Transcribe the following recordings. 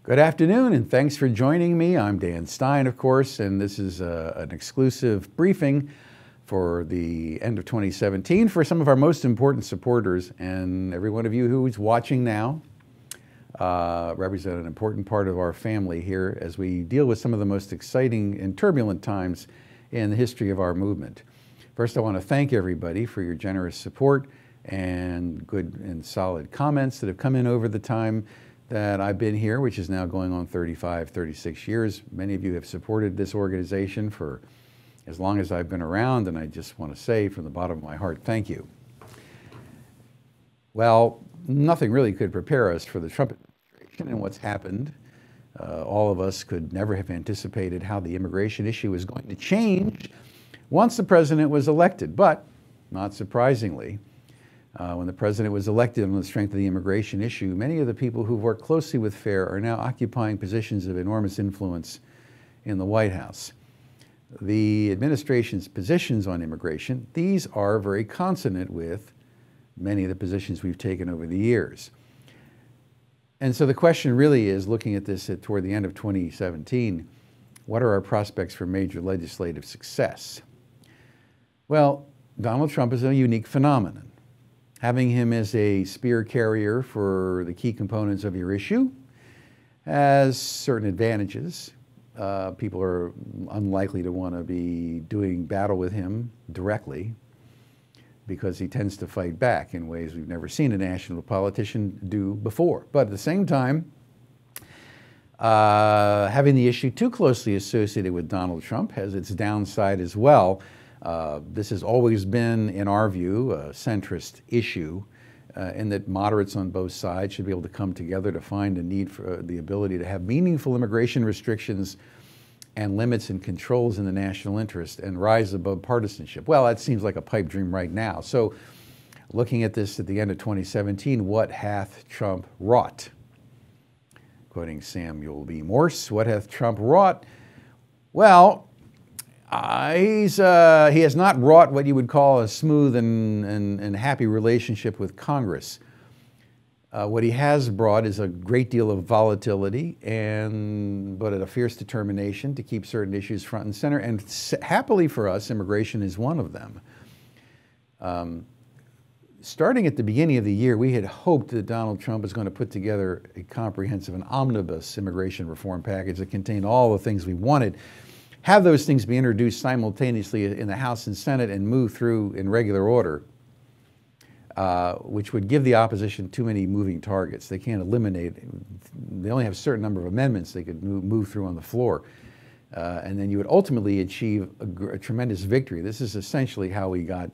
Good afternoon, and thanks for joining me. I'm Dan Stein, of course, and this is an exclusive briefing for the end of 2017 for some of our most important supporters, and every one of you who's watching now represent an important part of our family here as we deal with some of the most exciting and turbulent times in the history of our movement. First, I want to thank everybody for your generous support and good and solid comments that have come in over the time that I've been here, which is now going on 35, 36 years. Many of you have supported this organization for as long as I've been around, and I just want to say from the bottom of my heart, thank you. Well, nothing really could prepare us for the Trump administration and what's happened. All of us could never have anticipated how the immigration issue was going to change once the president was elected, but not surprisingly, when the president was elected on the strength of the immigration issue, many of the people who've worked closely with FAIR are now occupying positions of enormous influence in the White House. The administration's positions on immigration, these are very consonant with many of the positions we've taken over the years. And so the question really is, looking at this toward the end of 2017, what are our prospects for major legislative success? Well, Donald Trump is a unique phenomenon. Having him as a spear carrier for the key components of your issue has certain advantages. People are unlikely to want to be doing battle with him directly because he tends to fight back in ways we've never seen a national politician do before. But at the same time, having the issue too closely associated with Donald Trump has its downside as well. This has always been, in our view, a centrist issue in that moderates on both sides should be able to come together to find a need for the ability to have meaningful immigration restrictions and limits and controls in the national interest and rise above partisanship. Well, that seems like a pipe dream right now. So looking at this at the end of 2017, what hath Trump wrought? Quoting Samuel B. Morse, what hath Trump wrought? Well, he has not wrought what you would call a smooth and happy relationship with Congress. What he has brought is a great deal of volatility, but a fierce determination to keep certain issues front and center. And happily for us, immigration is one of them. Starting at the beginning of the year, we had hoped that Donald Trump was going to put together a comprehensive and omnibus immigration reform package that contained all the things we wanted. Have those things be introduced simultaneously in the House and Senate and move through in regular order, which would give the opposition too many moving targets. They can't eliminate, they only have a certain number of amendments they could move through on the floor. And then you would ultimately achieve a tremendous victory. This is essentially how we got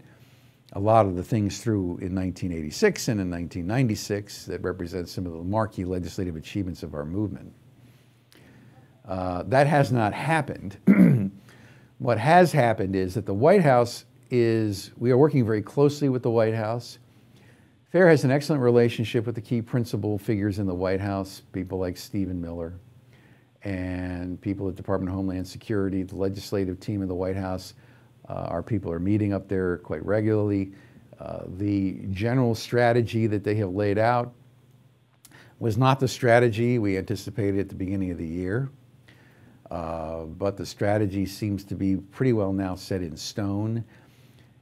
a lot of the things through in 1986 and in 1996 that represent some of the marquee legislative achievements of our movement. That has not happened. What has happened is that the White House we are working very closely with the White House. FAIR has an excellent relationship with the key principal figures in the White House, people like Stephen Miller and people at the Department of Homeland Security, the legislative team of the White House. Our people are meeting up there quite regularly. The general strategy that they have laid out was not the strategy we anticipated at the beginning of the year. But the strategy seems to be pretty well now set in stone,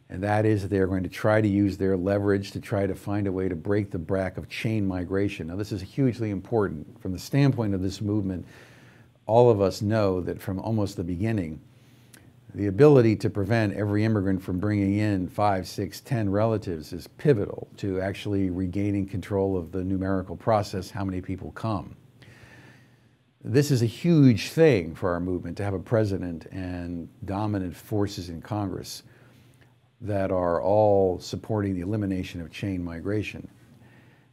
and that is that they're going to try to use their leverage to try to find a way to break the back of chain migration. Now, this is hugely important from the standpoint of this movement. All of us know that from almost the beginning, the ability to prevent every immigrant from bringing in 5, 6, 10 relatives is pivotal to actually regaining control of the numerical process, how many people come. This is a huge thing for our movement, to have a president and dominant forces in Congress that are all supporting the elimination of chain migration.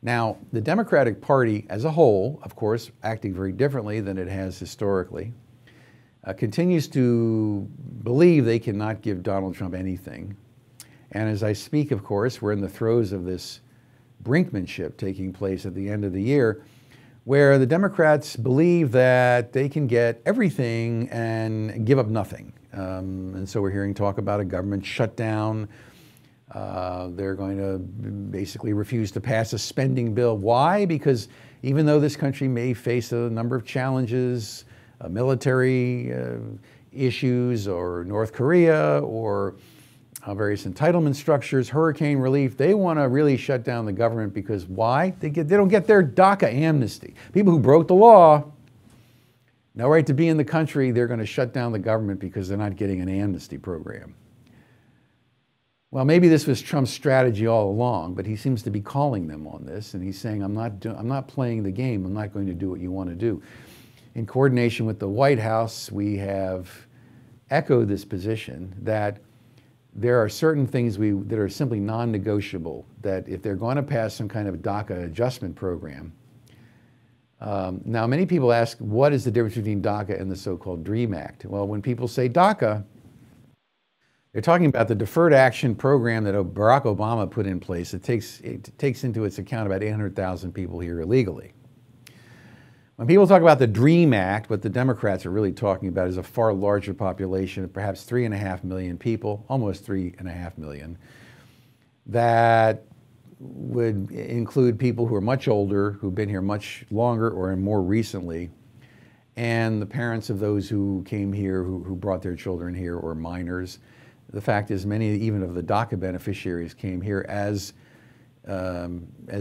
Now, the Democratic Party as a whole, of course, acting very differently than it has historically, continues to believe they cannot give Donald Trump anything. And as I speak, of course, we're in the throes of this brinkmanship taking place at the end of the year, where the Democrats believe that they can get everything and give up nothing. And so we're hearing talk about a government shutdown. They're going to basically refuse to pass a spending bill. Why? Because even though this country may face a number of challenges, military issues, or North Korea, or various entitlement structures, hurricane relief, they want to really shut down the government because why? They don't get their DACA amnesty. People who broke the law, no right to be in the country, they're going to shut down the government because they're not getting an amnesty program. Well, maybe this was Trump's strategy all along, but he seems to be calling them on this, and he's saying, I'm not playing the game. I'm not going to do what you want to do. In coordination with the White House, we have echoed this position that there are certain things that are simply non-negotiable, that if they're going to pass some kind of DACA adjustment program. Now, many people ask, what is the difference between DACA and the so-called DREAM Act? Well, when people say DACA, they're talking about the Deferred Action Program that Barack Obama put in place. It takes into its account about 800,000 people here illegally. When people talk about the DREAM Act, what the Democrats are really talking about is a far larger population of perhaps 3.5 million people, almost 3.5 million, that would include people who are much older, who've been here much longer or more recently, and the parents of those who came here, who brought their children here, or minors. The fact is, many even of the DACA beneficiaries came here as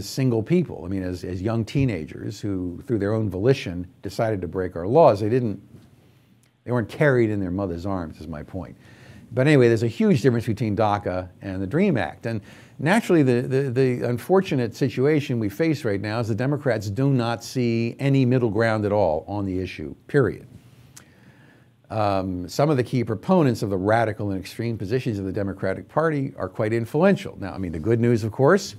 single people. I mean, as young teenagers who, through their own volition, decided to break our laws. They weren't carried in their mother's arms, is my point. But anyway, there's a huge difference between DACA and the DREAM Act. And naturally, the unfortunate situation we face right now is the Democrats do not see any middle ground at all on the issue, period. Some of the key proponents of the radical and extreme positions of the Democratic Party are quite influential. Now, I mean, the good news, of course,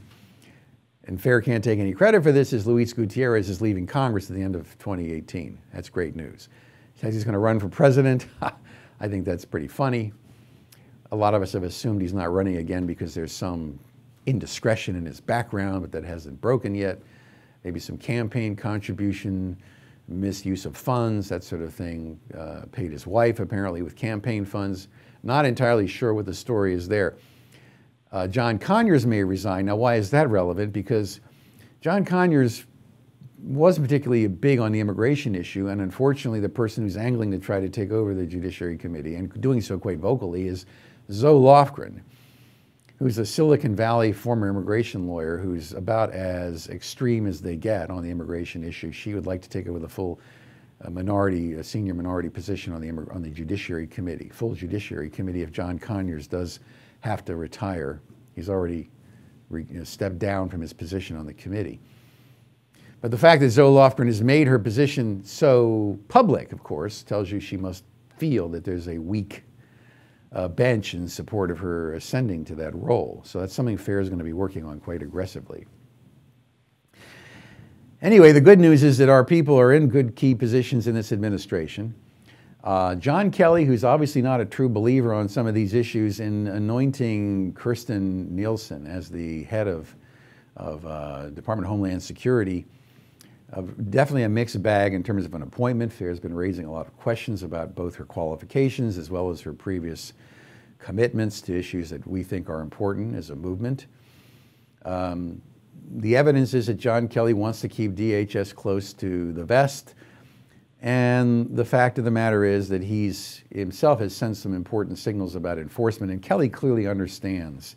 and FAIR can't take any credit for this, is Luis Gutierrez is leaving Congress at the end of 2018. That's great news. He says he's going to run for president. I think that's pretty funny. A lot of us have assumed he's not running again because there's some indiscretion in his background, but that hasn't broken yet. Maybe some campaign contribution, misuse of funds, that sort of thing. Paid his wife, apparently, with campaign funds. Not entirely sure what the story is there. John Conyers may resign. Now, why is that relevant? Because John Conyers wasn't particularly big on the immigration issue, and unfortunately, the person who's angling to try to take over the Judiciary Committee, and doing so quite vocally, is Zoe Lofgren, who's a Silicon Valley former immigration lawyer who's about as extreme as they get on the immigration issue. She would like to take over the full a senior minority position on the Judiciary Committee, full Judiciary Committee, if John Conyers does have to retire. He's already stepped down from his position on the committee. But the fact that Zoe Lofgren has made her position so public, of course, tells you she must feel that there's a weak bench in support of her ascending to that role. So that's something FAIR is going to be working on quite aggressively. Anyway, the good news is that our people are in good key positions in this administration. John Kelly, who's obviously not a true believer on some of these issues, in anointing Kirstjen Nielsen as the head of Department of Homeland Security, definitely a mixed bag in terms of an appointment. FAIR has been raising a lot of questions about both her qualifications as well as her previous commitments to issues that we think are important as a movement. The evidence is that John Kelly wants to keep DHS close to the vest. And the fact of the matter is that he's himself has sent some important signals about enforcement, and Kelly clearly understands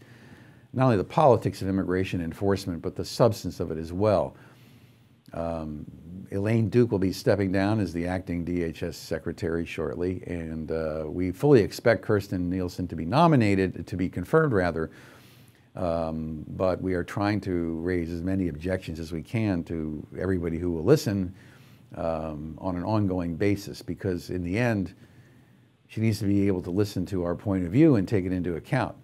not only the politics of immigration enforcement, but the substance of it as well. Elaine Duke will be stepping down as the acting DHS secretary shortly, and we fully expect Kirstjen Nielsen to be nominated, to be confirmed rather, but we are trying to raise as many objections as we can to everybody who will listen, on an ongoing basis, because in the end, she needs to be able to listen to our point of view and take it into account.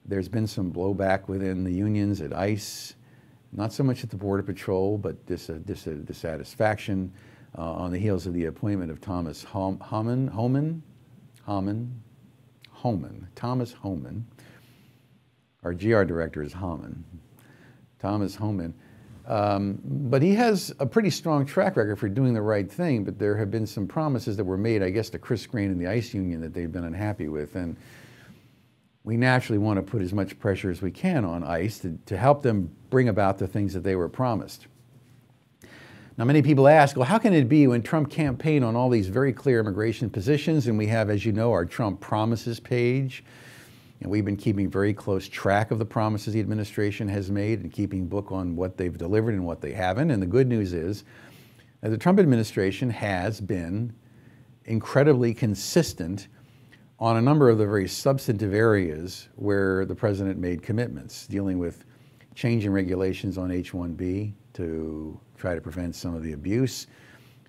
There's been some blowback within the unions at ICE, not so much at the Border Patrol, but dissatisfaction on the heels of the appointment of Thomas Homan. Our GR director is Homan. Thomas Homan. But he has a pretty strong track record for doing the right thing, but there have been some promises that were made, I guess, to Chris Grain and the ICE union that they've been unhappy with. And we naturally want to put as much pressure as we can on ICE to help them bring about the things that they were promised. Now, many people ask, well, how can it be when Trump campaigned on all these very clear immigration positions, and we have, as you know, our Trump promises page, and we've been keeping very close track of the promises the administration has made and keeping book on what they've delivered and what they haven't. And the good news is that the Trump administration has been incredibly consistent on a number of the very substantive areas where the president made commitments, dealing with changing regulations on H-1B to try to prevent some of the abuse,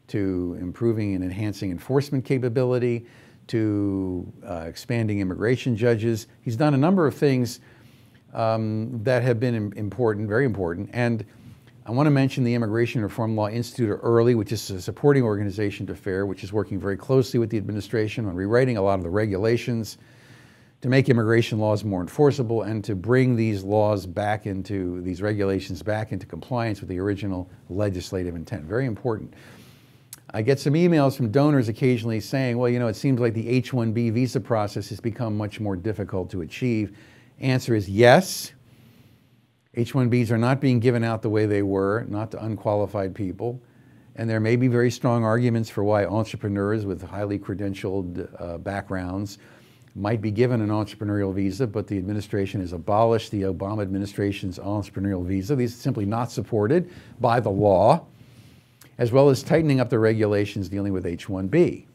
to improving and enhancing enforcement capability, to expanding immigration judges. He's done a number of things that have been important, very important. And I want to mention the Immigration Reform Law Institute, or IRLI, which is a supporting organization to FAIR, which is working very closely with the administration on rewriting a lot of the regulations to make immigration laws more enforceable and to bring these laws back into, these regulations back into compliance with the original legislative intent. Very important. I get some emails from donors occasionally saying, well, you know, it seems like the H-1B visa process has become much more difficult to achieve. Answer is yes. H-1Bs are not being given out the way they were, not to unqualified people. And there may be very strong arguments for why entrepreneurs with highly credentialed backgrounds might be given an entrepreneurial visa, but the administration has abolished the Obama administration's entrepreneurial visa. These are simply not supported by the law, as well as tightening up the regulations dealing with H-1B.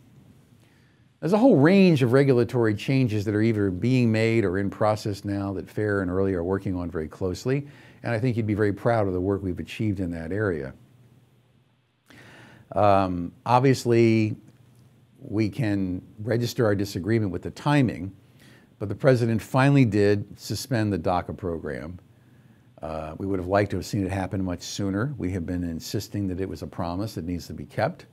There's a whole range of regulatory changes that are either being made or in process now that FAIR and IRLI are working on very closely, and I think you'd be very proud of the work we've achieved in that area. Obviously, we can register our disagreement with the timing, but the president finally did suspend the DACA program. We would have liked to have seen it happen much sooner. We have been insisting that it was a promise that needs to be kept.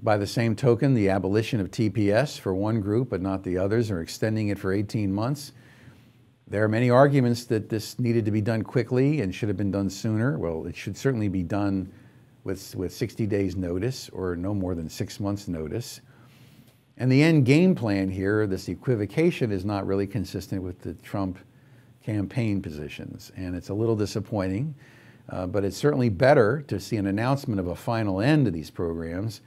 By the same token, the abolition of TPS for one group but not the others, or extending it for 18 months. There are many arguments that this needed to be done quickly and should have been done sooner. Well, it should certainly be done with 60 days notice or no more than 6 months notice. And the end game plan here, this equivocation, is not really consistent with the Trump campaign positions. And it's a little disappointing, but it's certainly better to see an announcement of a final end to these programs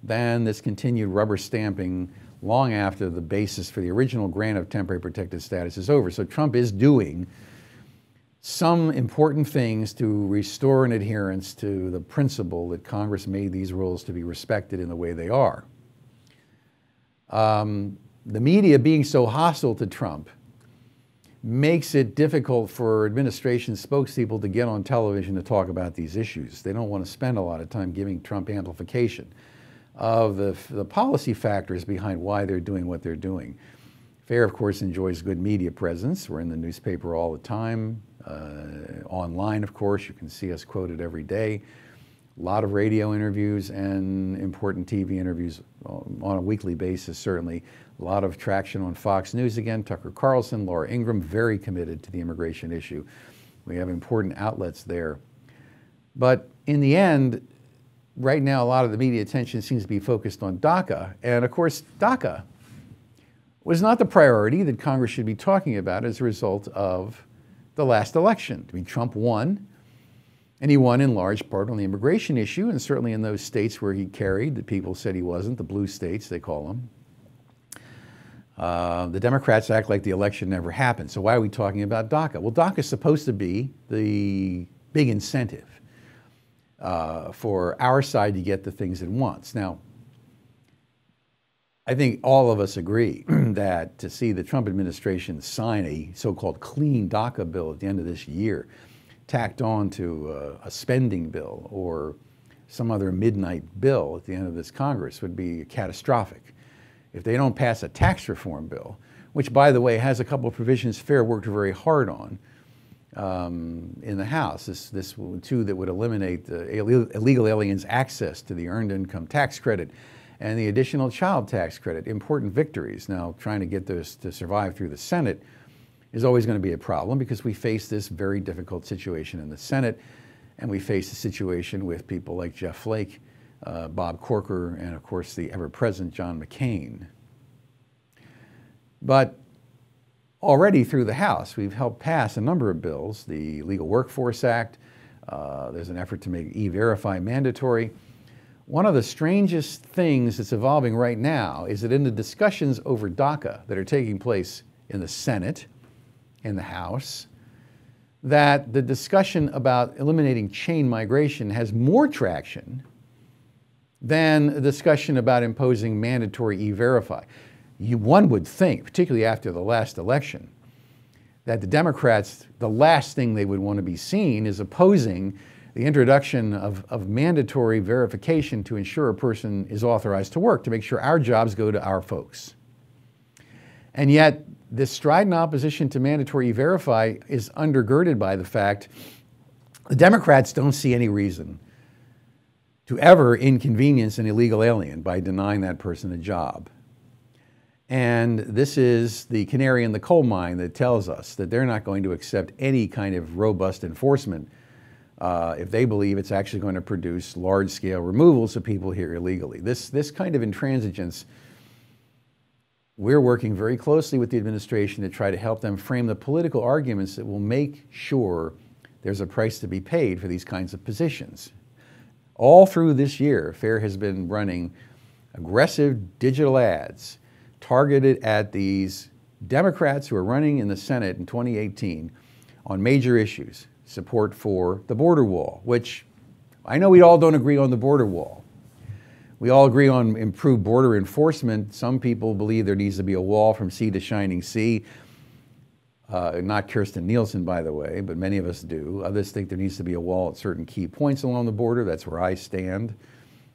than this continued rubber stamping long after the basis for the original grant of temporary protected status is over. So Trump is doing some important things to restore an adherence to the principle that Congress made these rules to be respected in the way they are. The media being so hostile to Trump makes it difficult for administration spokespeople to get on television to talk about these issues. They don't want to spend a lot of time giving Trump amplification of the policy factors behind why they're doing what they're doing. FAIR, of course, enjoys good media presence. We're in the newspaper all the time. Online, of course, you can see us quoted every day. A lot of radio interviews and important TV interviews on a weekly basis, certainly. A lot of traction on Fox News again. Tucker Carlson, Laura Ingraham, very committed to the immigration issue. We have important outlets there. But in the end, right now, a lot of the media attention seems to be focused on DACA. And of course, DACA was not the priority that Congress should be talking about as a result of the last election. I mean, Trump won, and he won in large part on the immigration issue, and certainly in those states where he carried that people said he wasn't, the blue states, they call them. The Democrats act like the election never happened. So why are we talking about DACA? Well, DACA is supposed to be the big incentive for our side to get the things it wants. Now, I think all of us agree that to see the Trump administration sign a so-called clean DACA bill at the end of this year, tacked on to a spending bill or some other midnight bill at the end of this Congress would be catastrophic. If they don't pass a tax reform bill, which, by the way, has a couple of provisions FAIR worked very hard on in the House, this two that would eliminate the illegal aliens' access to the earned income tax credit and the additional child tax credit, important victories. Now, trying to get those to survive through the Senate is always going to be a problem because we face this very difficult situation in the Senate, and we face the situation with people like Jeff Flake, Bob Corker, and of course the ever-present John McCain. But already through the House, we've helped pass a number of bills, the Legal Workforce Act, There's an effort to make E-Verify mandatory. One of the strangest things that's evolving right now is that in the discussions over DACA that are taking place in the Senate, in the House, that the discussion about eliminating chain migration has more traction than the discussion about imposing mandatory E-Verify. One would think, particularly after the last election, that the Democrats, the last thing they would want to be seen is opposing the introduction of mandatory verification to ensure a person is authorized to work, to make sure our jobs go to our folks. And yet, this strident opposition to mandatory E-Verify is undergirded by the fact the Democrats don't see any reason to ever inconvenience an illegal alien by denying that person a job. And this is the canary in the coal mine that tells us that they're not going to accept any kind of robust enforcement if they believe it's actually going to produce large-scale removals of people here illegally. This kind of intransigence, we're working very closely with the administration to try to help them frame the political arguments that will make sure there's a price to be paid for these kinds of positions. All through this year, FAIR has been running aggressive digital ads targeted at these Democrats who are running in the Senate in 2018 on major issues. Support for the border wall, which I know we all don't agree on the border wall. We all agree on improved border enforcement. Some people believe there needs to be a wall from sea to shining sea. Not Kirstjen Nielsen, by the way, but many of us do. Others think there needs to be a wall at certain key points along the border. That's where I stand.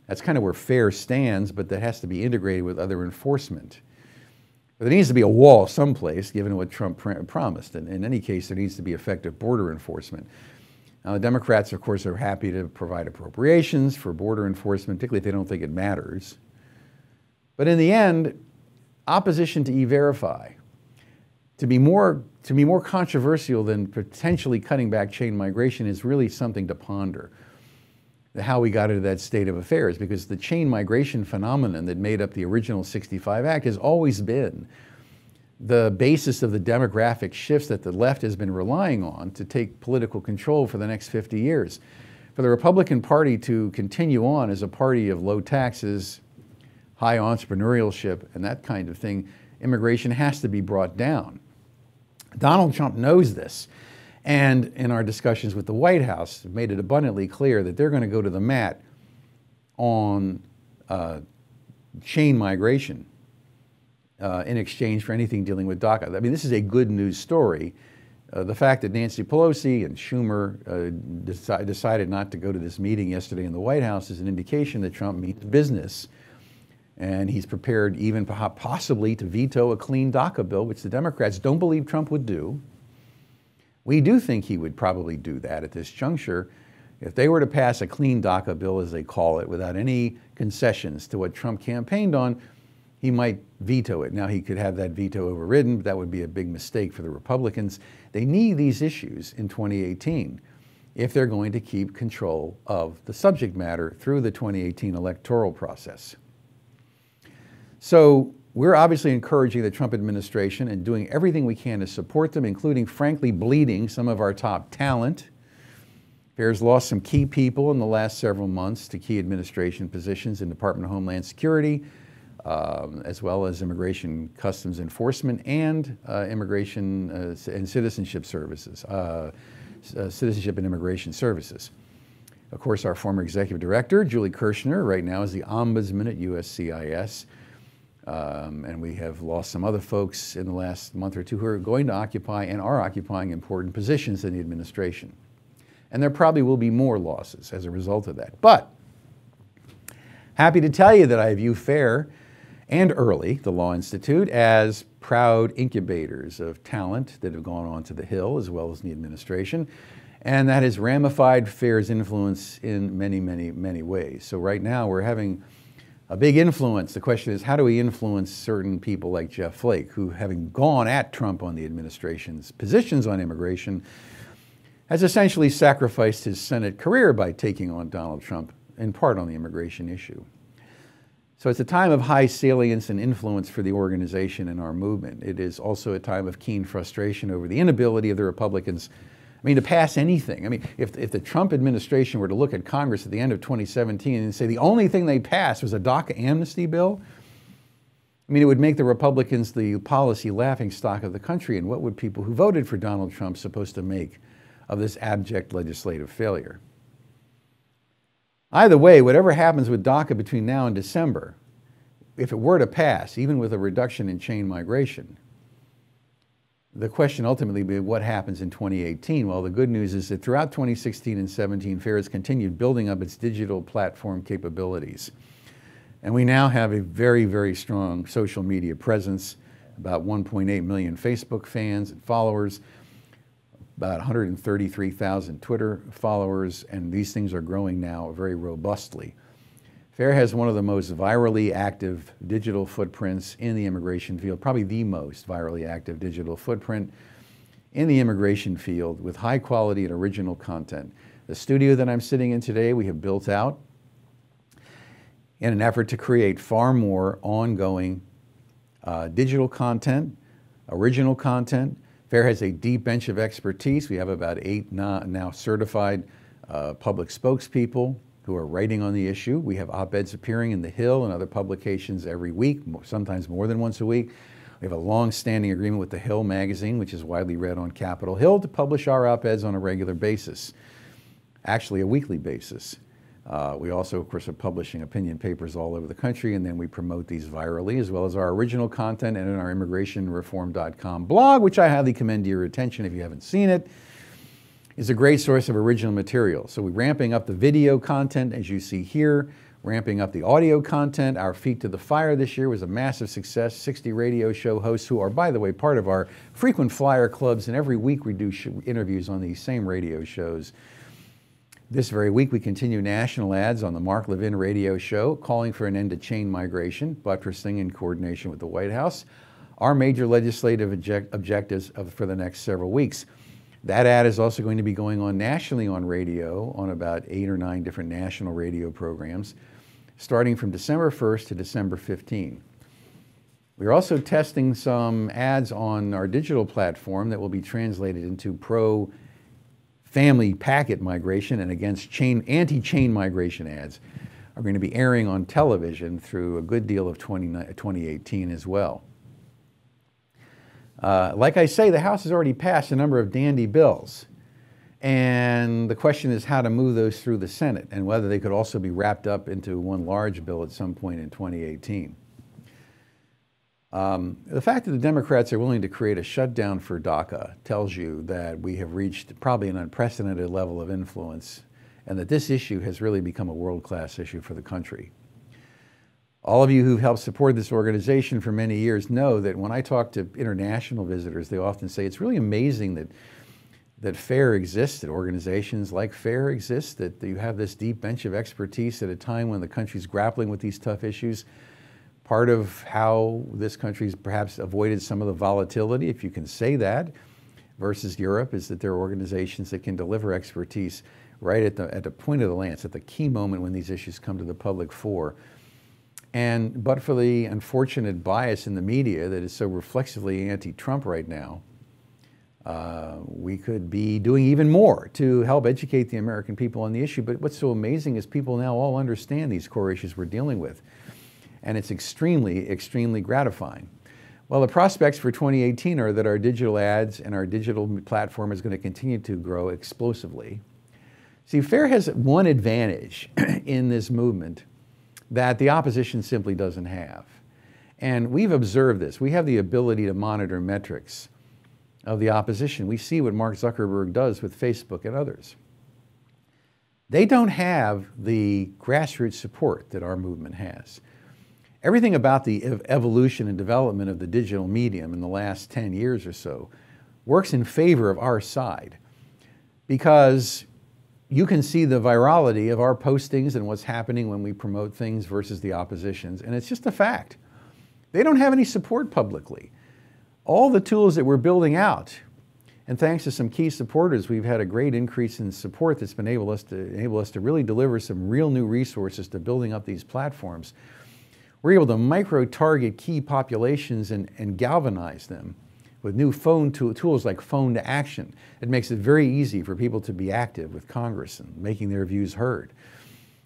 That's kind of where FAIR stands, but that has to be integrated with other enforcement. But there needs to be a wall someplace, given what Trump promised. And in any case, there needs to be effective border enforcement. Now, the Democrats, of course, are happy to provide appropriations for border enforcement, particularly if they don't think it matters. But in the end, opposition to E-Verify, to be more controversial than potentially cutting back chain migration, is really something to ponder. How we got into that state of affairs, because the chain migration phenomenon that made up the original 65 Act has always been the basis of the demographic shifts that the left has been relying on to take political control for the next 50 years. For the Republican Party to continue on as a party of low taxes, high entrepreneurship, and that kind of thing, immigration has to be brought down. Donald Trump knows this. And in our discussions with the White House, made it abundantly clear that they're going to go to the mat on chain migration in exchange for anything dealing with DACA. I mean, this is a good news story. The fact that Nancy Pelosi and Schumer decided not to go to this meeting yesterday in the White House is an indication that Trump means business. And he's prepared even possibly to veto a clean DACA bill, which the Democrats don't believe Trump would do. We do think he would probably do that at this juncture. If they were to pass a clean DACA bill, as they call it, without any concessions to what Trump campaigned on, he might veto it. Now, he could have that veto overridden, but that would be a big mistake for the Republicans. They need these issues in 2018 if they're going to keep control of the subject matter through the 2018 electoral process. So we're obviously encouraging the Trump administration and doing everything we can to support them, including, frankly, bleeding some of our top talent. FAIR's lost some key people in the last several months to key administration positions in Department of Homeland Security, as well as Immigration Customs Enforcement and Immigration and Citizenship Services, Citizenship and Immigration Services. Of course, our former executive director, Julie Kirshner, right now is the ombudsman at USCIS. And we have lost some other folks in the last month or two who are going to occupy and are occupying important positions in the administration. And there probably will be more losses as a result of that. But happy to tell you that I view FAIR and Early, the Law Institute, as proud incubators of talent that have gone on to the Hill as well as in the administration. And that has ramified FAIR's influence in many, many, many ways. So right now we're having a big influence. The question is, how do we influence certain people like Jeff Flake, who, having gone at Trump on the administration's positions on immigration, has essentially sacrificed his Senate career by taking on Donald Trump, in part on the immigration issue. So it's a time of high salience and influence for the organization and our movement. It is also a time of keen frustration over the inability of the Republicans I mean, to pass anything. I mean, if the Trump administration were to look at Congress at the end of 2017 and say the only thing they passed was a DACA amnesty bill, I mean, it would make the Republicans the policy laughingstock of the country. And what would people who voted for Donald Trump supposed to make of this abject legislative failure? Either way, whatever happens with DACA between now and December, if it were to pass, even with a reduction in chain migration, the question ultimately would be what happens in 2018. Well, the good news is that throughout 2016 and 17, FAIR has continued building up its digital platform capabilities. And we now have a very, very strong social media presence, about 1.8 million Facebook fans and followers, about 133,000 Twitter followers, and these things are growing now very robustly. FAIR has one of the most virally active digital footprints in the immigration field, probably the most virally active digital footprint in the immigration field with high quality and original content. The studio that I'm sitting in today, we have built out in an effort to create far more ongoing digital content, original content. FAIR has a deep bench of expertise. We have about 8 now certified public spokespeople who are writing on the issue. We have op-eds appearing in The Hill and other publications every week, sometimes more than once a week. We have a long-standing agreement with The Hill magazine, which is widely read on Capitol Hill, to publish our op-eds on a regular basis, actually a weekly basis. We also, of course, are publishing opinion papers all over the country, and then we promote these virally, as well as our original content and in our immigrationreform.com blog, which I highly commend to your attention if you haven't seen it. Is a great source of original material. So we're ramping up the video content, as you see here, ramping up the audio content. Our Feet to the Fire this year was a massive success. 60 radio show hosts who are, by the way, part of our frequent flyer clubs, and every week we do interviews on these same radio shows. This very week, we continue national ads on the Mark Levin radio show, calling for an end to chain migration, buttressing in coordination with the White House our major legislative objectives for the next several weeks. That ad is also going to be going on nationally on radio on about 8 or 9 different national radio programs, starting from December 1st to December 15. We're also testing some ads on our digital platform that will be translated into pro-family packet migration and against anti-chain migration ads are going to be airing on television through a good deal of 2018 as well. Like I say, the House has already passed a number of dandy bills, and the question is how to move those through the Senate and whether they could also be wrapped up into one large bill at some point in 2018. The fact that the Democrats are willing to create a shutdown for DACA tells you that we have reached probably an unprecedented level of influence and that this issue has really become a world-class issue for the country. All of you who've helped support this organization for many years know that when I talk to international visitors, they often say it's really amazing that FAIR exists, that organizations like FAIR exist, that you have this deep bench of expertise at a time when the country's grappling with these tough issues. Part of how this country's perhaps avoided some of the volatility, if you can say that, versus Europe, is that there are organizations that can deliver expertise right at the point of the lance, at the key moment when these issues come to the public fore. But for the unfortunate bias in the media that is so reflexively anti-Trump right now, we could be doing even more to help educate the American people on the issue. But what's so amazing is people now all understand these core issues we're dealing with. And it's extremely, extremely gratifying. Well, the prospects for 2018 are that our digital ads and our digital platform is going to continue to grow explosively. See, FAIR has one advantage in this movement that the opposition simply doesn't have. And we've observed this. We have the ability to monitor metrics of the opposition. We see what Mark Zuckerberg does with Facebook and others. They don't have the grassroots support that our movement has. Everything about the evolution and development of the digital medium in the last 10 years or so works in favor of our side because you can see the virality of our postings and what's happening when we promote things versus the opposition's, and it's just a fact. They don't have any support publicly. All the tools that we're building out, and thanks to some key supporters, we've had a great increase in support that's been enable us to really deliver some real new resources to building up these platforms. We're able to micro-target key populations and galvanize them with new phone tools like phone to action. It makes it very easy for people to be active with Congress and making their views heard.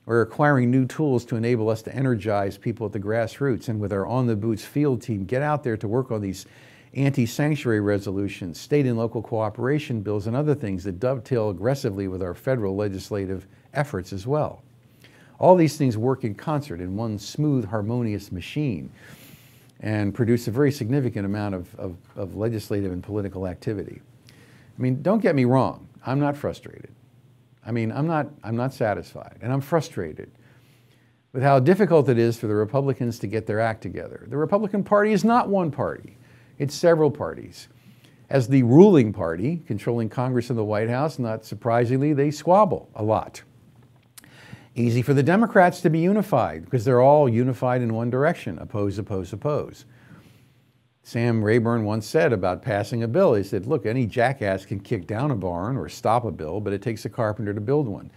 We're acquiring new tools to enable us to energize people at the grassroots, and with our on-the-boots field team, get out there to work on these anti-sanctuary resolutions, state and local cooperation bills, and other things that dovetail aggressively with our federal legislative efforts as well. All these things work in concert in one smooth, harmonious machine and produce a very significant amount of legislative and political activity. I mean, don't get me wrong, I'm not frustrated. I mean, I'm not satisfied, and I'm frustrated with how difficult it is for the Republicans to get their act together. The Republican Party is not one party, it's several parties. As the ruling party, controlling Congress and the White House, not surprisingly, they squabble a lot. Easy for the Democrats to be unified, because they're all unified in one direction, oppose, oppose, oppose. Sam Rayburn once said about passing a bill, he said, look, any jackass can kick down a barn or stop a bill, but it takes a carpenter to build one.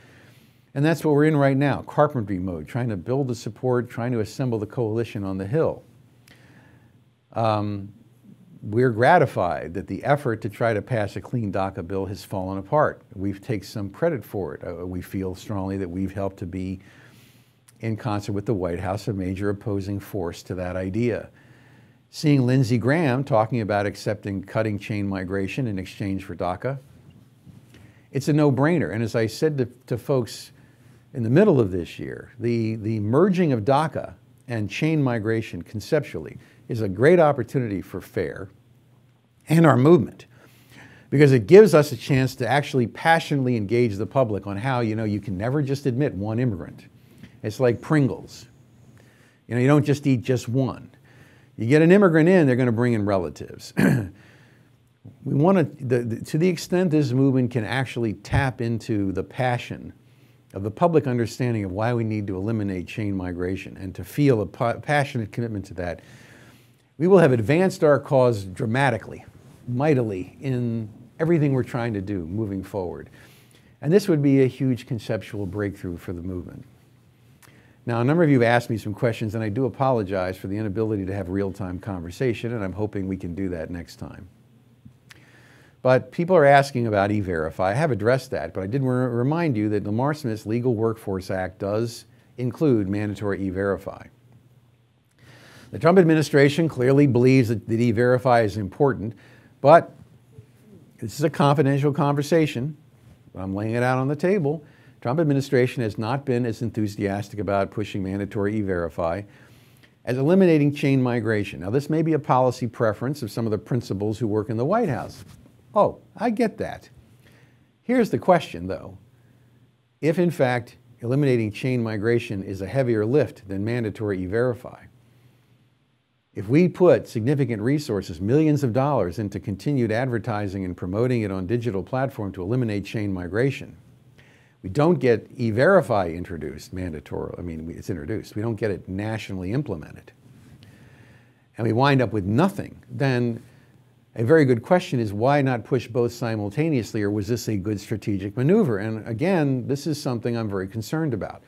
And that's what we're in right now, carpentry mode, trying to build the support, trying to assemble the coalition on the Hill. We're gratified that the effort to try to pass a clean DACA bill has fallen apart. We've taken some credit for it. We feel strongly that we've helped to be, in concert with the White House, a major opposing force to that idea. Seeing Lindsey Graham talking about accepting cutting chain migration in exchange for DACA, it's a no-brainer. And as I said to folks in the middle of this year, the merging of DACA and chain migration conceptually is a great opportunity for FAIR and our movement, because it gives us a chance to actually passionately engage the public on how, you can never just admit one immigrant. It's like Pringles. You don't just eat just one. You get an immigrant in, they're going to bring in relatives. We want to the extent this movement can actually tap into the passion of the public understanding of why we need to eliminate chain migration and to feel a passionate commitment to that, we will have advanced our cause dramatically, mightily, in everything we're trying to do moving forward. And this would be a huge conceptual breakthrough for the movement. Now, a number of you have asked me some questions, and I do apologize for the inability to have real-time conversation, and I'm hoping we can do that next time. But people are asking about E-Verify. I have addressed that, but I did want to remind you that Lamar Smith's Legal Workforce Act does include mandatory E-Verify. The Trump administration clearly believes that E-Verify is important, but this is a confidential conversation. I'm laying it out on the table. Trump administration has not been as enthusiastic about pushing mandatory E-Verify as eliminating chain migration. Now, this may be a policy preference of some of the principals who work in the White House. Oh, I get that. Here's the question, though. If, in fact, eliminating chain migration is a heavier lift than mandatory E-Verify, if we put significant resources, millions of dollars, into continued advertising and promoting it on digital platform to eliminate chain migration, we don't get E-Verify introduced, mandatory, it's introduced. We don't get it nationally implemented. And we wind up with nothing. Then a very good question is, why not push both simultaneously, or was this a good strategic maneuver? And again, this is something I'm very concerned about.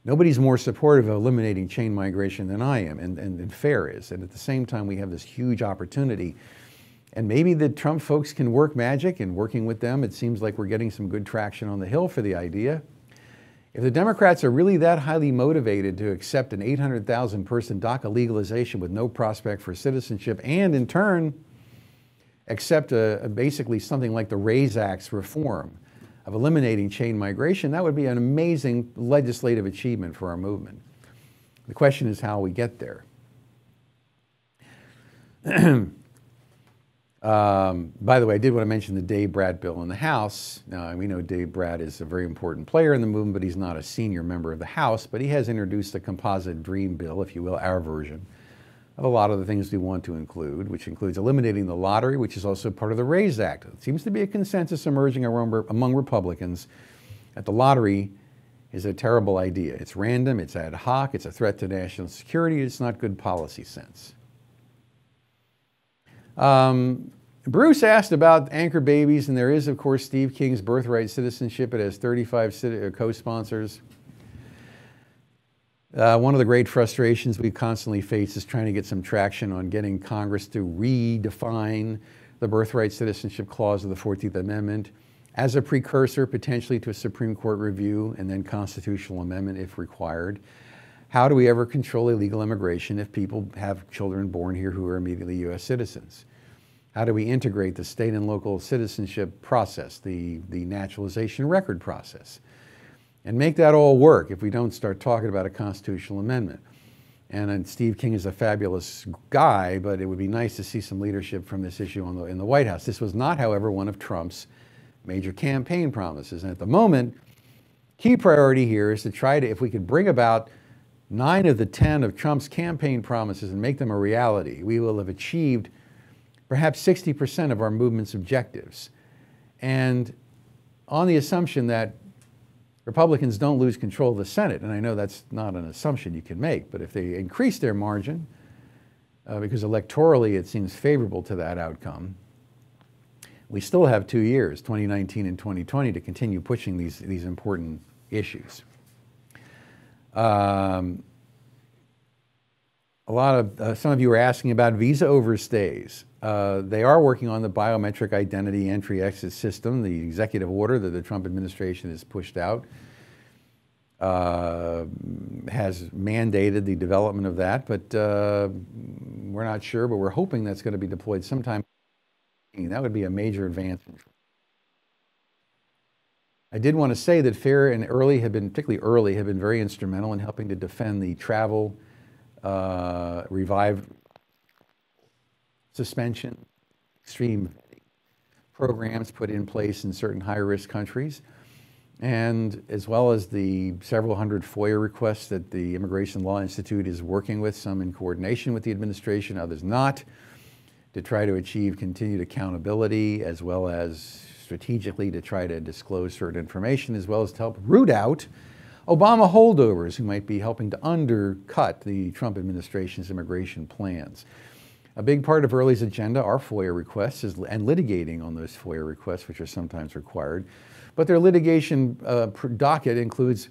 Nobody's more supportive of eliminating chain migration than I am, and FAIR is. And at the same time, we have this huge opportunity. And maybe the Trump folks can work magic, and working with them, it seems like we're getting some good traction on the Hill for the idea. If the Democrats are really that highly motivated to accept an 800,000 person DACA legalization with no prospect for citizenship, and in turn accept basically something like the RAISE Act's reform of eliminating chain migration, that would be an amazing legislative achievement for our movement. The question is how we get there. By the way, I did want to mention the Dave Brat bill in the House. Now, we know Dave Brat is a very important player in the movement, but he's not a senior member of the House. But he has introduced a composite dream bill, if you will, our version of a lot of the things we want to include, which includes eliminating the lottery, which is also part of the RAISE Act. It seems to be a consensus emerging among Republicans that the lottery is a terrible idea. It's random, it's ad hoc, it's a threat to national security, it's not good policy sense. Bruce asked about anchor babies, and there is, of course, Steve King's Birthright Citizenship. It has 35 co-sponsors. One of the great frustrations we constantly face is trying to get some traction on getting Congress to redefine the birthright citizenship clause of the 14th Amendment as a precursor potentially to a Supreme Court review and then constitutional amendment if required. How do we ever control illegal immigration if people have children born here who are immediately U.S. citizens? How do we integrate the state and local citizenship process, the naturalization record process, and make that all work if we don't start talking about a constitutional amendment? And Steve King is a fabulous guy, but it would be nice to see some leadership from this issue in the White House. This was not, however, one of Trump's major campaign promises. And at the moment, key priority here is to try to, if we could bring about 9 of the 10 of Trump's campaign promises and make them a reality, we will have achieved perhaps 60% of our movement's objectives. And on the assumption that Republicans don't lose control of the Senate, and I know that's not an assumption you can make, but if they increase their margin, because electorally it seems favorable to that outcome, we still have 2 years, 2019 and 2020, to continue pushing these important issues. Some of you are asking about visa overstays. They are working on the biometric identity entry-exit system. The executive order that the Trump administration has pushed out has mandated the development of that, but we're not sure, but we're hoping that's going to be deployed sometime. That would be a major advance. I did want to say that FAIR and Early have been, particularly Early, have been very instrumental in helping to defend the travel revive suspension, extreme programs put in place in certain high-risk countries, and as well as the several hundred FOIA requests that the Immigration Law Institute is working with, some in coordination with the administration, others not, to try to achieve continued accountability, as well as strategically to try to disclose certain information, as well as to help root out Obama holdovers who might be helping to undercut the Trump administration's immigration plans. A big part of Early's agenda are FOIA requests and litigating on those FOIA requests, which are sometimes required. But their litigation docket includes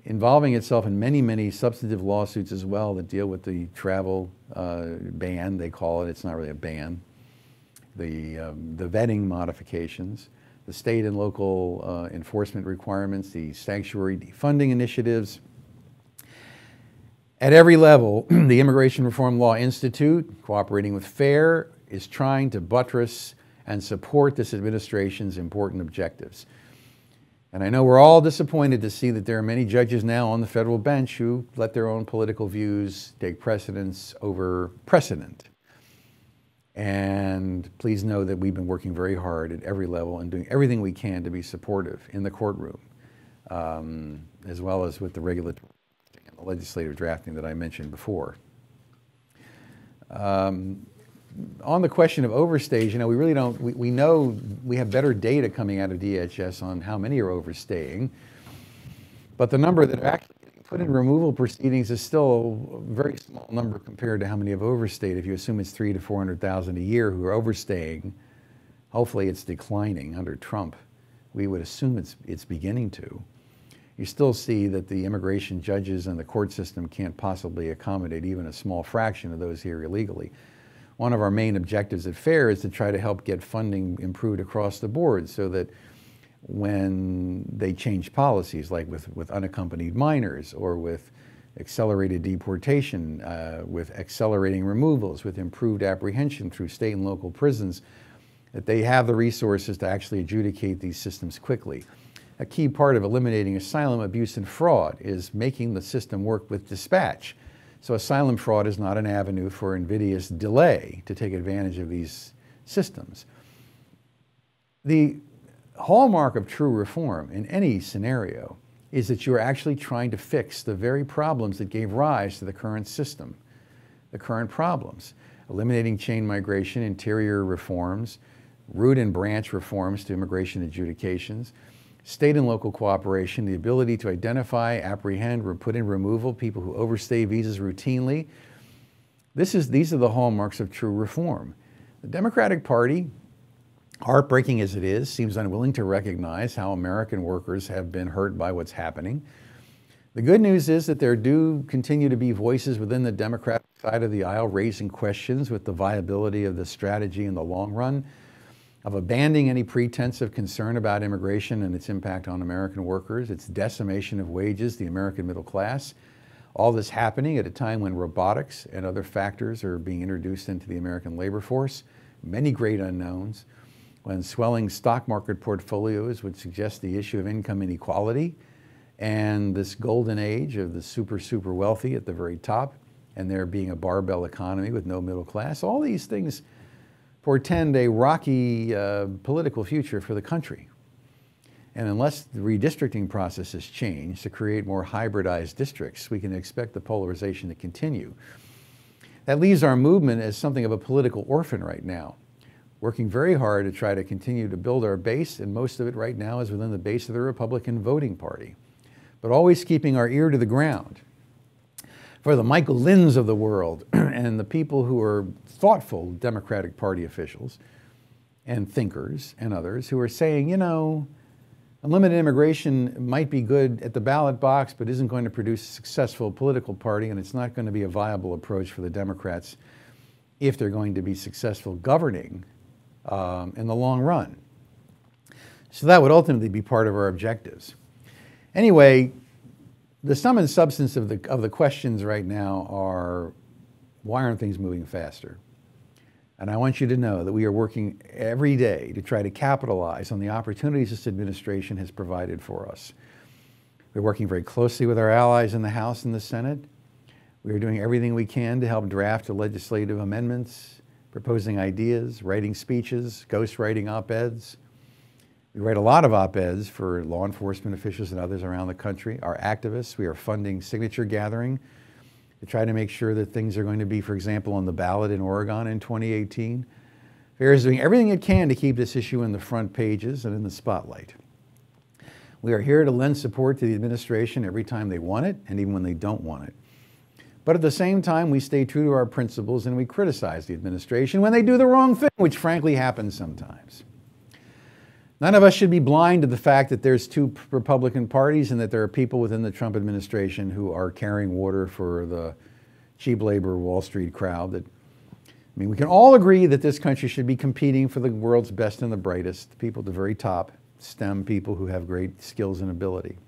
involving itself in many, many substantive lawsuits as well that deal with the travel ban, they call it. It's not really a ban. The vetting modifications, the state and local enforcement requirements, the sanctuary defunding initiatives. At every level, the Immigration Reform Law Institute, cooperating with FAIR, is trying to buttress and support this administration's important objectives. And I know we're all disappointed to see that there are many judges now on the federal bench who let their own political views take precedence over precedent. And please know that we've been working very hard at every level and doing everything we can to be supportive in the courtroom, as well as with the regulatory and the legislative drafting that I mentioned before. On the question of overstays, you know, we really don't, we know we have better data coming out of DHS on how many are overstaying, but the number that are actually getting put in removal proceedings is still a very small number compared to how many have overstayed. If you assume it's 300,000 to 400,000 a year who are overstaying, hopefully it's declining under Trump. We would assume it's beginning to. You still see that the immigration judges and the court system can't possibly accommodate even a small fraction of those here illegally. One of our main objectives at FAIR is to try to help get funding improved across the board so that when they change policies, like with unaccompanied minors or with accelerated deportation, with accelerating removals, with improved apprehension through state and local prisons, that they have the resources to actually adjudicate these systems quickly. A key part of eliminating asylum abuse and fraud is making the system work with dispatch. So asylum fraud is not an avenue for invidious delay to take advantage of these systems. The hallmark of true reform in any scenario is that you're actually trying to fix the very problems that gave rise to the current system, the current problems. Eliminating chain migration, interior reforms, root and branch reforms to immigration adjudications, state and local cooperation, the ability to identify, apprehend, or put in removal people who overstay visas routinely. These are the hallmarks of true reform. The Democratic Party, heartbreaking as it is, seems unwilling to recognize how American workers have been hurt by what's happening. The good news is that there do continue to be voices within the Democratic side of the aisle raising questions with the viability of the strategy in the long run, of abandoning any pretense of concern about immigration and its impact on American workers, its decimation of wages, the American middle class. All this happening at a time when robotics and other factors are being introduced into the American labor force, many great unknowns, when swelling stock market portfolios would suggest the issue of income inequality and this golden age of the super wealthy at the very top, and there being a barbell economy with no middle class. All these things portend a rocky political future for the country. And unless the redistricting process is changed to create more hybridized districts, we can expect the polarization to continue. That leaves our movement as something of a political orphan right now, working very hard to try to continue to build our base, and most of it right now is within the base of the Republican voting party, but always keeping our ear to the ground for the Michael Linds of the world and the people who are thoughtful Democratic Party officials and thinkers and others who are saying, you know, unlimited immigration might be good at the ballot box, but isn't going to produce a successful political party, and it's not going to be a viable approach for the Democrats if they're going to be successful governing in the long run. So that would ultimately be part of our objectives. Anyway, the sum and substance of the questions right now are, why aren't things moving faster? And I want you to know that we are working every day to try to capitalize on the opportunities this administration has provided for us. We're working very closely with our allies in the House and the Senate. We are doing everything we can to help draft the legislative amendments, proposing ideas, writing speeches, ghostwriting op-eds. We write a lot of op-eds for law enforcement officials and others around the country. Our activists, we are funding signature gathering to try to make sure that things are going to be, for example, on the ballot in Oregon in 2018. FAIR is doing everything it can to keep this issue in the front pages and in the spotlight. We are here to lend support to the administration every time they want it and even when they don't want it. But at the same time, we stay true to our principles and we criticize the administration when they do the wrong thing, which frankly happens sometimes. None of us should be blind to the fact that there's two Republican parties and that there are people within the Trump administration who are carrying water for the cheap labor Wall Street crowd. We can all agree that this country should be competing for the world's best and the brightest, people at the very top, STEM people who have great skills and ability.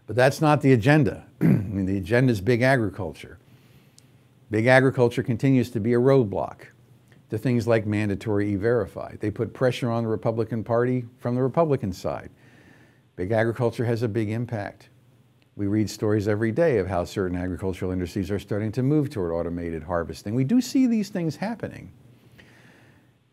But that's not the agenda. The agenda is big agriculture. Big agriculture continues to be a roadblock to things like mandatory E-Verify. They put pressure on the Republican Party from the Republican side. Big agriculture has a big impact. We read stories every day of how certain agricultural industries are starting to move toward automated harvesting. We do see these things happening.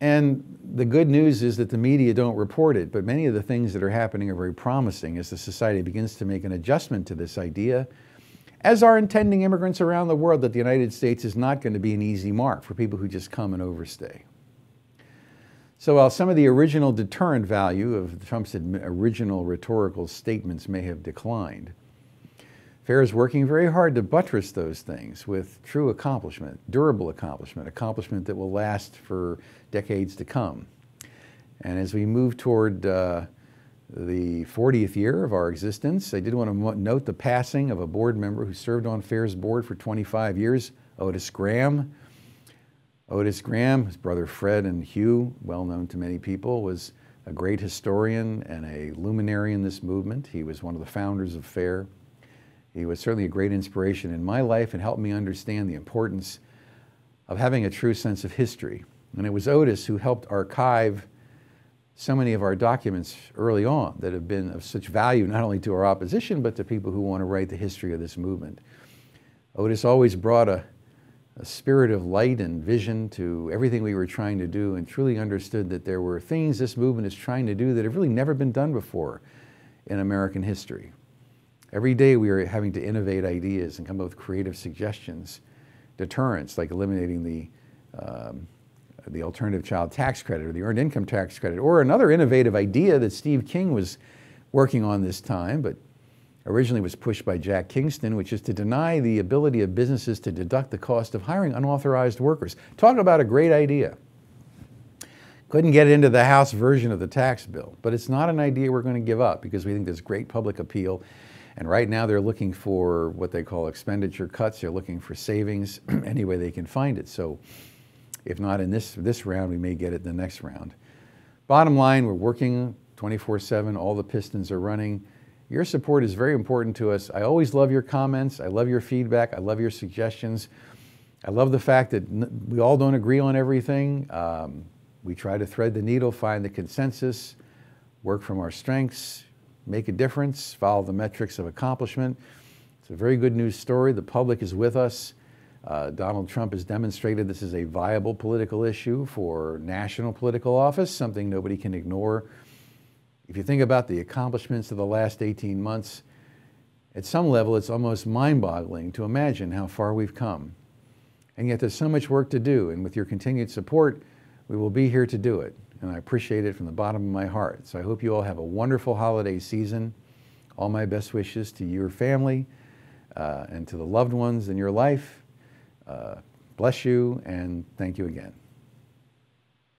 And the good news is that the media don't report it, but many of the things that are happening are very promising as the society begins to make an adjustment to this idea, as are intending immigrants around the world, that the United States is not going to be an easy mark for people who just come and overstay. So while some of the original deterrent value of Trump's original rhetorical statements may have declined, FAIR is working very hard to buttress those things with true accomplishment, durable accomplishment, accomplishment that will last for decades to come. And as we move toward the 40th year of our existence, I did want to note the passing of a board member who served on FAIR's board for 25 years, Otis Graham. Otis Graham, his brother Fred and Hugh, well known to many people, was a great historian and a luminary in this movement. He was one of the founders of FAIR. He was certainly a great inspiration in my life and helped me understand the importance of having a true sense of history. And it was Otis who helped archive so many of our documents early on that have been of such value not only to our opposition, but to people who want to write the history of this movement. Otis always brought a spirit of light and vision to everything we were trying to do, and truly understood that there were things this movement is trying to do that have really never been done before in American history. Every day we are having to innovate ideas and come up with creative suggestions, deterrents like eliminating the alternative child tax credit or the earned income tax credit, or another innovative idea that Steve King was working on this time, but originally was pushed by Jack Kingston, which is to deny the ability of businesses to deduct the cost of hiring unauthorized workers. Talk about a great idea. Couldn't get it into the House version of the tax bill, but it's not an idea we're going to give up because we think there's great public appeal. And right now they're looking for what they call expenditure cuts. They're looking for savings any way they can find it. So if not in this round, we may get it in the next round. Bottom line, we're working 24/7. All the pistons are running. Your support is very important to us. I always love your comments. I love your feedback. I love your suggestions. I love the fact that we all don't agree on everything. We try to thread the needle, find the consensus, work from our strengths, make a difference, follow the metrics of accomplishment. It's a very good news story. The public is with us. Donald Trump has demonstrated this is a viable political issue for national political office, something nobody can ignore. If you think about the accomplishments of the last 18 months, at some level it's almost mind-boggling to imagine how far we've come. And yet there's so much work to do, and with your continued support, we will be here to do it. And I appreciate it from the bottom of my heart. So I hope you all have a wonderful holiday season. All my best wishes to your family and to the loved ones in your life. Bless you, and thank you again.